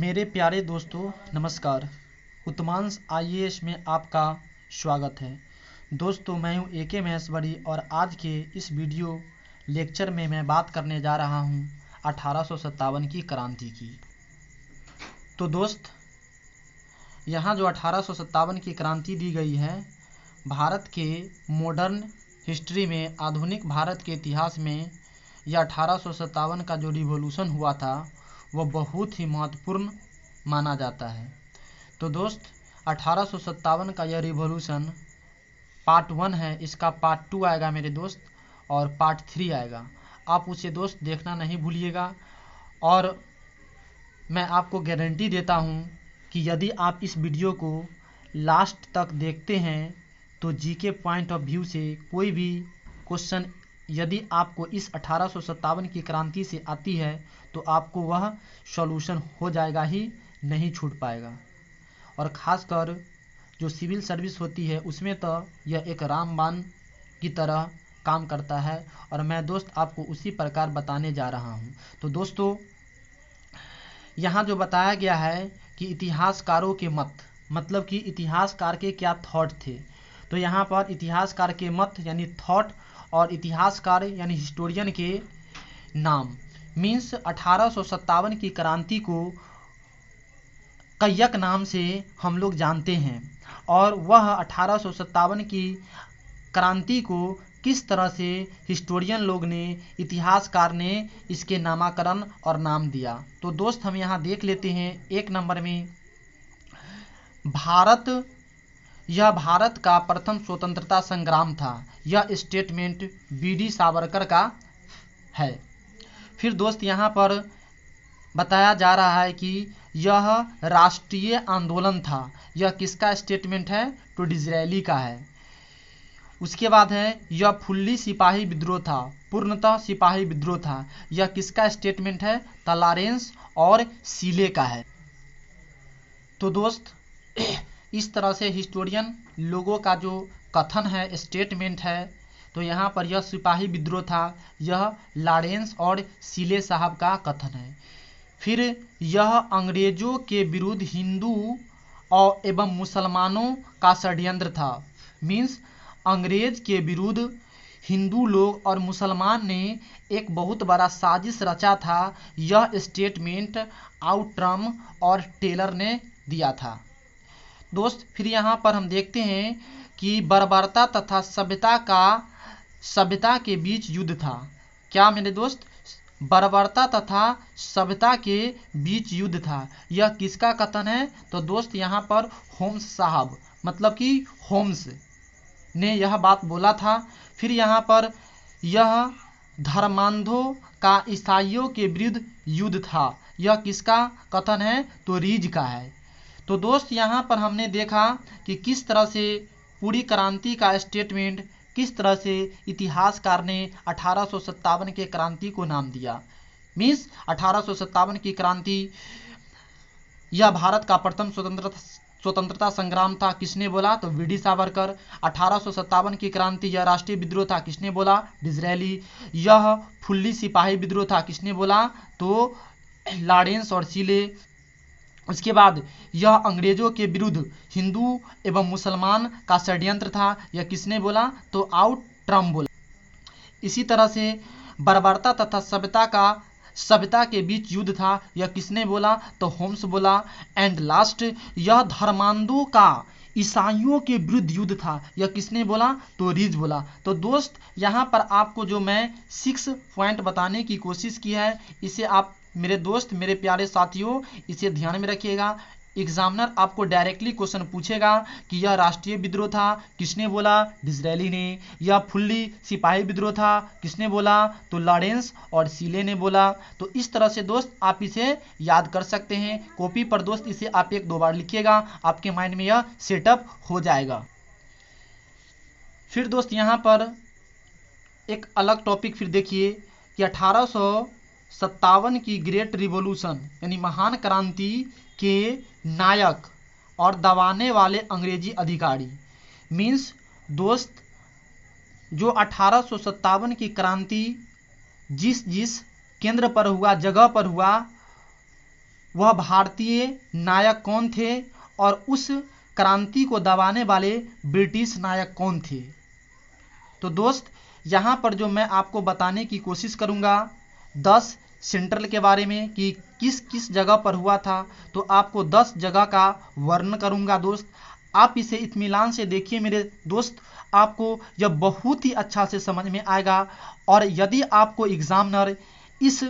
मेरे प्यारे दोस्तों नमस्कार। उत्तमांश आईएएस में आपका स्वागत है। दोस्तों मैं हूं AK महेश्वरी और आज के इस वीडियो लेक्चर में मैं बात करने जा रहा हूं 1857 की क्रांति की। तो दोस्त यहां जो 1857 की क्रांति दी गई है, भारत के मॉडर्न हिस्ट्री में, आधुनिक भारत के इतिहास में यह 1857 का जो रिवॉल्यूशन हुआ था वह बहुत ही महत्वपूर्ण माना जाता है। तो दोस्त 1857 का यह रिवॉल्यूशन पार्ट 1 है, इसका पार्ट 2 आएगा मेरे दोस्त और पार्ट 3 आएगा। आप उसे दोस्त देखना नहीं भूलिएगा और मैं आपको गारंटी देता हूं कि यदि आप इस वीडियो को लास्ट तक देखते हैं तो जीके पॉइंट ऑफ व्यू से कोई भी क्वेश्चन यदि आपको इस 1857 की क्रांति से आती है तो आपको वह सॉल्यूशन हो जाएगा ही, नहीं छूट पाएगा। और ख़ासकर जो सिविल सर्विस होती है उसमें तो यह एक रामबाण की तरह काम करता है और मैं दोस्त आपको उसी प्रकार बताने जा रहा हूं। तो दोस्तों यहाँ जो बताया गया है कि इतिहासकारों के मतलब कि इतिहासकार के क्या थॉट थे, तो यहाँ पर इतिहासकार के मत यानी थॉट और इतिहासकार यानी हिस्टोरियन के नाम मीन्स 1857 की क्रांति को कय्यक नाम से हम लोग जानते हैं और वह 1857 की क्रांति को किस तरह से हिस्टोरियन लोग ने, इतिहासकार ने इसके नामकरण और नाम दिया। तो दोस्त हम यहाँ देख लेते हैं। एक नंबर में यह भारत का प्रथम स्वतंत्रता संग्राम था। यह स्टेटमेंट BD सावरकर का है। फिर दोस्त यहाँ पर बताया जा रहा है कि यह राष्ट्रीय आंदोलन था। यह किसका स्टेटमेंट है? तो डिज़रायली का है। उसके बाद है यह फुल्ली सिपाही विद्रोह था, पूर्णतः सिपाही विद्रोह था। यह किसका स्टेटमेंट है? तो लॉरेंस और सीले का है। तो दोस्त इस तरह से हिस्टोरियन लोगों का जो कथन है, स्टेटमेंट है, तो यहाँ पर यह सिपाही विद्रोह था, यह लॉरेंस और सीले साहब का कथन है। फिर यह अंग्रेजों के विरुद्ध हिंदू और एवं मुसलमानों का षड्यंत्र था। मीन्स अंग्रेज के विरुद्ध हिंदू लोग और मुसलमान ने एक बहुत बड़ा साजिश रचा था। यह स्टेटमेंट आउट्रम और टेलर ने दिया था। दोस्त फिर यहाँ पर हम देखते हैं कि बर्बरता तथा सभ्यता के बीच युद्ध था। क्या मेरे दोस्त? बर्बरता तथा सभ्यता के बीच युद्ध था। यह किसका कथन है? तो दोस्त यहाँ पर होम्स साहब मतलब कि होम्स ने यह बात बोला था। फिर यहाँ पर यह धर्मांधों का ईसाइयों के विरुद्ध युद्ध था। यह किसका कथन है? तो रीज का है। तो दोस्त यहाँ पर हमने देखा कि किस तरह से पूरी क्रांति का स्टेटमेंट, किस तरह से इतिहासकार ने 1857 के क्रांति को नाम दिया। मीन्स 1857 की क्रांति यह भारत का प्रथम स्वतंत्रता संग्राम था। किसने बोला? तो BD सावरकर। 1857 की क्रांति यह राष्ट्रीय विद्रोह था। किसने बोला? डिज़रायली। यह फुल्ली सिपाही विद्रोह था। किसने बोला? तो लॉरेंस और सीले। उसके बाद यह अंग्रेजों के विरुद्ध हिंदू एवं मुसलमान का षड्यंत्र था। यह किसने बोला? तो आउट्रम बोला। इसी तरह से बर्बरता तथा सभ्यता के बीच युद्ध था। यह किसने बोला? तो होम्स बोला। एंड लास्ट यह धर्मांधों का ईसाइयों के विरुद्ध युद्ध था। यह किसने बोला? तो रीज बोला। तो दोस्त यहाँ पर आपको जो मैं 6 पॉइंट बताने की कोशिश की है, इसे आप मेरे दोस्त, मेरे प्यारे साथियों, इसे ध्यान में रखिएगा। एग्जामिनर आपको डायरेक्टली क्वेश्चन पूछेगा कि यह राष्ट्रीय विद्रोह था। किसने बोला? डिज़रायली ने। यह फुल्ली सिपाही विद्रोह था। किसने बोला? तो लॉरेंस और सीले ने बोला। तो इस तरह से दोस्त आप इसे याद कर सकते हैं। कॉपी पर दोस्त इसे आप 1-2 बार लिखिएगा, आपके माइंड में यह सेटअप हो जाएगा। फिर दोस्त यहाँ पर एक अलग टॉपिक फिर देखिए कि 1857 की ग्रेट रिवॉल्यूशन यानी महान क्रांति के नायक और दबाने वाले अंग्रेजी अधिकारी। मीन्स दोस्त जो 1857 की क्रांति जिस केंद्र पर हुआ, जगह पर हुआ, वह भारतीय नायक कौन थे और उस क्रांति को दबाने वाले ब्रिटिश नायक कौन थे। तो दोस्त यहाँ पर जो मैं आपको बताने की कोशिश करूँगा 10 सेंट्रल के बारे में कि किस किस जगह पर हुआ था, तो आपको 10 जगह का वर्णन करूँगा दोस्त। आप इसे इत्मीनान से देखिए मेरे दोस्त, आपको यह बहुत ही अच्छा से समझ में आएगा। और यदि आपको एग्जामिनर इस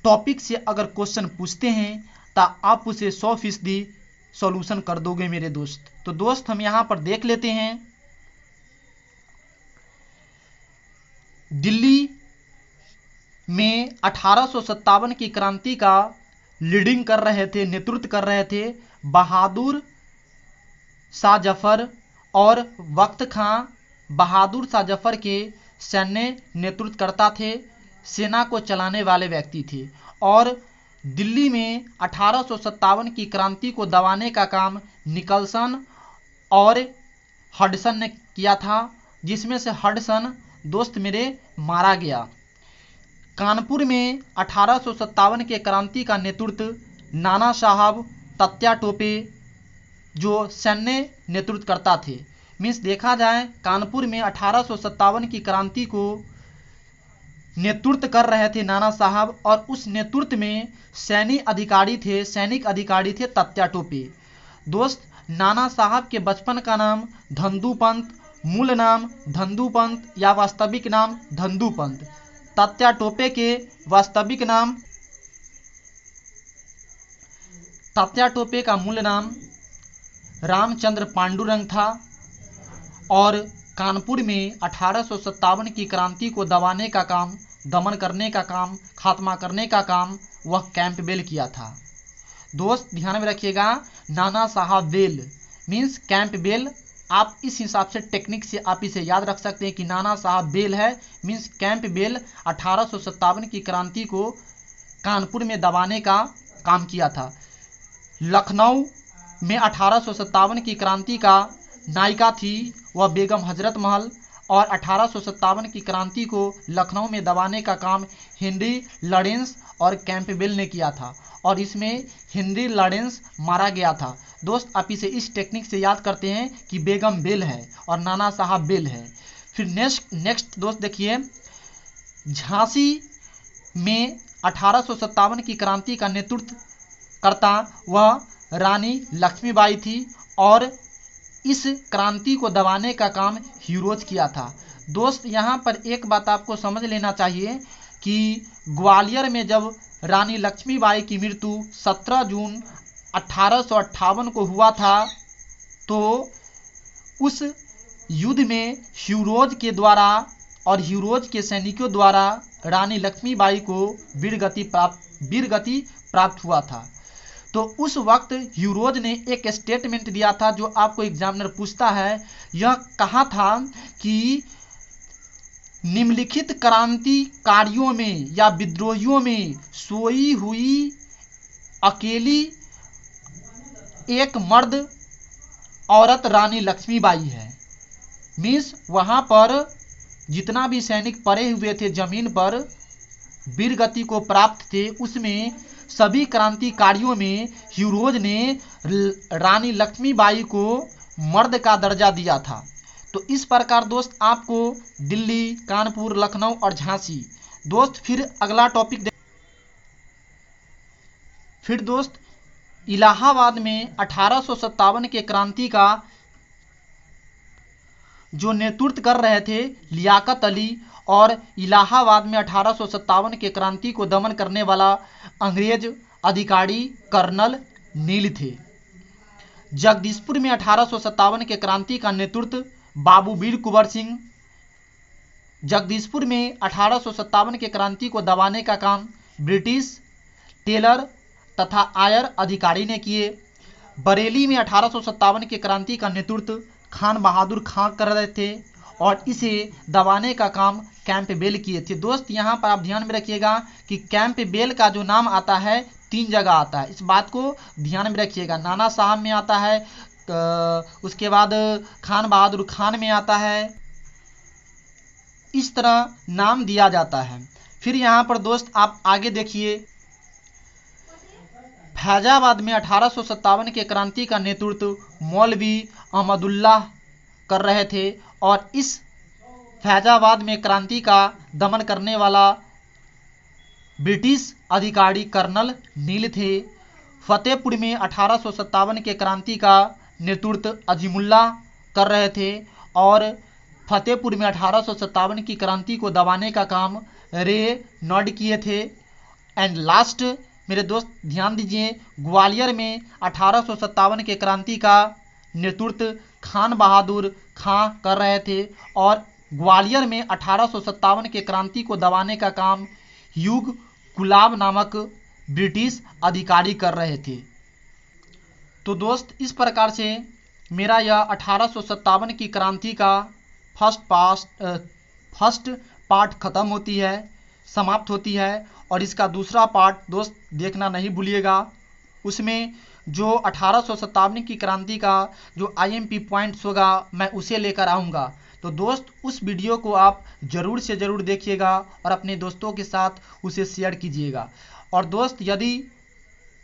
टॉपिक से अगर क्वेश्चन पूछते हैं तो आप उसे 100% सॉल्यूशन कर दोगे मेरे दोस्त। तो दोस्त हम यहाँ पर देख लेते हैं, दिल्ली में 1857 की क्रांति का लीडिंग कर रहे थे, नेतृत्व कर रहे थे बहादुर शाह जफर और वक्त खां। बहादुर शाह जफर के सैन्य नेतृत्वकर्ता थे, सेना को चलाने वाले व्यक्ति थे। और दिल्ली में 1857 की क्रांति को दबाने का काम निकलसन और हडसन ने किया था, जिसमें से हडसन दोस्त मेरे मारा गया। कानपुर में 1857 के क्रांति का नेतृत्व नाना साहब तात्या टोपे जो सैन्य नेतृत्वकर्ता थे। मीन्स देखा जाए कानपुर में 1857 की क्रांति को नेतृत्व कर रहे थे नाना साहब, और उस नेतृत्व में सैनिक अधिकारी थे तात्या टोपे। दोस्त नाना साहब के बचपन का नाम धंधू पंत, मूल नाम धंधू पंत या वास्तविक नाम धंधू पंत। तात्या टोपे के वास्तविक नाम, तात्या टोपे का मूल नाम रामचंद्र पांडुरंग था। और कानपुर में 1857 की क्रांति को दबाने का काम, दमन करने का काम, खात्मा करने का काम वह कैंपबेल किया था। दोस्त ध्यान में रखिएगा, नाना साहब बेल मीन्स कैंपबेल। आप इस हिसाब से टेक्निक से आप इसे याद रख सकते हैं कि नाना साहब बेल है मीन्स कैंपबेल 1857 की क्रांति को कानपुर में दबाने का काम किया था। लखनऊ में 1857 की क्रांति का नायिका थी वह बेगम हजरत महल, और 1857 की क्रांति को लखनऊ में दबाने का काम हेनरी लॉरेंस और कैंपबेल ने किया था, और इसमें हेनरी लॉरेंस मारा गया था। दोस्त आप इसे इस टेक्निक से याद करते हैं कि बेगम बेल है और नाना साहब बेल है। फिर नेक्स्ट दोस्त देखिए, झांसी में 1857 की क्रांति का नेतृत्व करता वह रानी लक्ष्मीबाई थी, और इस क्रांति को दबाने का काम हीरोज किया था। दोस्त यहाँ पर एक बात आपको समझ लेना चाहिए कि ग्वालियर में जब रानी लक्ष्मीबाई की मृत्यु 17 जून 1858 को हुआ था, तो उस युद्ध में हीरोज के द्वारा और हीरोज के सैनिकों द्वारा रानी लक्ष्मीबाई को वीरगति प्राप्त हुआ था। तो उस वक्त हीरोज ने एक स्टेटमेंट दिया था जो आपको एग्जामिनर पूछता है। यह कहा था कि निम्नलिखित क्रांतिकारियों में या विद्रोहियों में सोई हुई अकेली एक मर्द औरत रानी लक्ष्मीबाई है। मीन्स वहां पर जितना भी सैनिक पड़े हुए थे जमीन पर वीरगति को प्राप्त थे, उसमें सभी क्रांतिकारियों में हीरोज ने रानी लक्ष्मीबाई को मर्द का दर्जा दिया था। तो इस प्रकार दोस्त आपको दिल्ली, कानपुर, लखनऊ और झांसी। दोस्त फिर अगला टॉपिक फिर दोस्त इलाहाबाद में 1857 के क्रांति का जो नेतृत्व कर रहे थे लियाकत अली, और इलाहाबाद में 1857 के क्रांति को दमन करने वाला अंग्रेज अधिकारी कर्नल नील थे। जगदीशपुर में 1857 के क्रांति का नेतृत्व बाबू वीर कुंवर सिंह। जगदीशपुर में 1857 के क्रांति को दबाने का काम ब्रिटिश टेलर तथा आयर अधिकारी ने किए। बरेली में 1857 के क्रांति का नेतृत्व खान बहादुर खां कर रहे थे, और इसे दबाने का काम कैंपबेल किए थे। दोस्त यहाँ पर आप ध्यान में रखिएगा कि कैंपबेल का जो नाम आता है 3 जगह आता है, इस बात को ध्यान में रखिएगा। नाना साहब में आता है, उसके बाद खान बहादुर खान में आता है, इस तरह नाम दिया जाता है। फिर यहाँ पर दोस्त आप आगे देखिए, फैजाबाद में 1857 के क्रांति का नेतृत्व मौलवी अहमदुल्लाह कर रहे थे और इस फैजाबाद में क्रांति का दमन करने वाला ब्रिटिश अधिकारी कर्नल नील थे। फतेहपुर में 1857 के क्रांति का नेतृत्व अजीमुल्लाह कर रहे थे और फतेहपुर में 1857 की क्रांति को दबाने का काम रे नॉड किए थे। एंड लास्ट मेरे दोस्त ध्यान दीजिए, ग्वालियर में 1857 के क्रांति का नेतृत्व खान बहादुर खां कर रहे थे और ग्वालियर में 1857 के क्रांति को दबाने का काम ह्यूग गुलाब नामक ब्रिटिश अधिकारी कर रहे थे। तो दोस्त इस प्रकार से मेरा यह 1857 की क्रांति का फर्स्ट पार्ट खत्म होती है, समाप्त होती है और इसका दूसरा पार्ट दोस्त देखना नहीं भूलिएगा। उसमें जो 1857 की क्रांति का जो IMP पॉइंट्स होगा मैं उसे लेकर आऊँगा। तो दोस्त उस वीडियो को आप ज़रूर से ज़रूर देखिएगा और अपने दोस्तों के साथ उसे शेयर कीजिएगा। और दोस्त यदि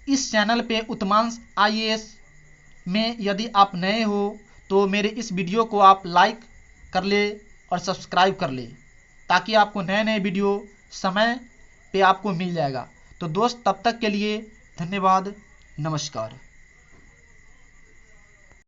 इस चैनल पे उत्तमांश IAS में यदि आप नए हो तो मेरे इस वीडियो को आप लाइक कर ले और सब्सक्राइब कर ले ताकि आपको नए नए वीडियो समय पे आपको मिल जाएगा। तो दोस्त तब तक के लिए धन्यवाद, नमस्कार।